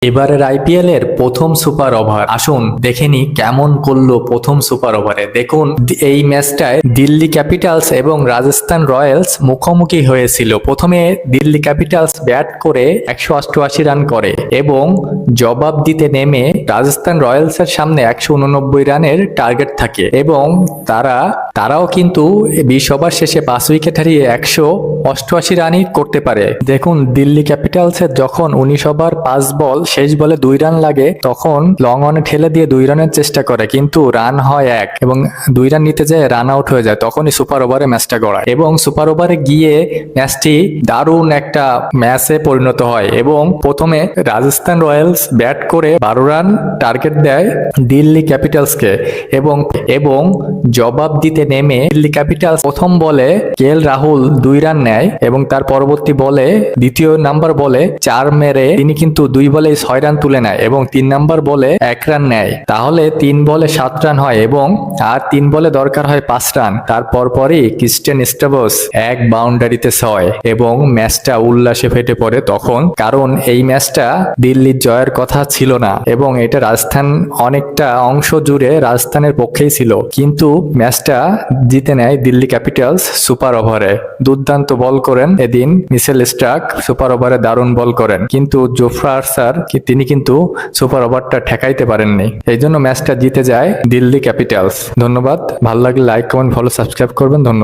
এবারের আইপিএল এর প্রথম সুপার ওভার আসুন দেখেনি কেমন করলো প্রথম সুপার ওভারে। দেখুন এই ম্যাচটায় দিল্লি ক্যাপিটালস এবং রাজস্থান রয়্যালস মুখোমুখি হয়েছিল। প্রথমে দিল্লি ক্যাপিটালস ব্যাট করে 188 রান করে এবং জবাব দিতে নেমে রাজস্থান রয়্যালসের সামনে 189 রানের টার্গেট থাকে এবং তারাও কিন্তু 20 ওভার শেষে 5 উইকেট হারিয়ে 188 রানই করতে পারে। দেখুন দিল্লি ক্যাপিটালসের যখন 19 ওভার 5 বল শেষ বলে 2 রান লাগে তখন লং অনে ঠেলে দিয়ে 2 রানের চেষ্টা করে, কিন্তু রান হয় 1 এবং 2 রান নিতে যায় রান আউট হয়ে যায়। তখনই সুপার ওভারে ম্যাচটা গড়ায় এবং সুপার ওভারে গিয়ে ম্যাচটি দারুণ একটা ম্যাচে পরিণত হয় এবং প্রথমে রাজস্থান রয়্যালস ব্যাট করে 12 রান টার্গেট দেয় দিল্লি ক্যাপিটালসকে এবং জবাব দিতে নেমে দিল্লি ক্যাপিটালস প্রথম বলে রাহুল 2 রান নেয় এবং তার পরবর্তী বলে দ্বিতীয় নাম্বার বলে 4 মেরে তিনি কিন্তু 2 বলে 6 রান তুলে নেয় এবং 3 নাম্বার বলে 1 রান নেয়। তাহলে 3 বলে 7 রান হয় এবং আর 3 বলে দরকার হয় 5 রান। তারপর পরই ক্রিস্টিয়ান স্টেবস 1 বাউন্ডারিতে 6 এবং ম্যাচটা উল্লাসে ফেটে পড়ে তখন, কারণ এই ম্যাচটা দিল্লির জয়ের কথা ছিল না এবং এটা রাজস্থান অনেকটা অংশ জুড়ে রাজস্থানের পক্ষেই ছিল, কিন্তু ম্যাচটা জিতে নেয় দিল্লি ক্যাপিটালস সুপার ওভারে। দুর্দান্ত বল করেন এদিন মিচেল স্টার্ক, সুপার ওভারে দারুণ বল করেন, কিন্তু জোফ্রা আর্চার তিনি কিন্তু সুপার ওভারটা ঠেকাইতে পারেননি। এই জন্য ম্যাচটা জিতে যায় দিল্লি ক্যাপিটালস। ধন্যবাদ। ভালো লাগলে লাইক কমেন্ট ফলো সাবস্ক্রাইব করবেন। ধন্যবাদ।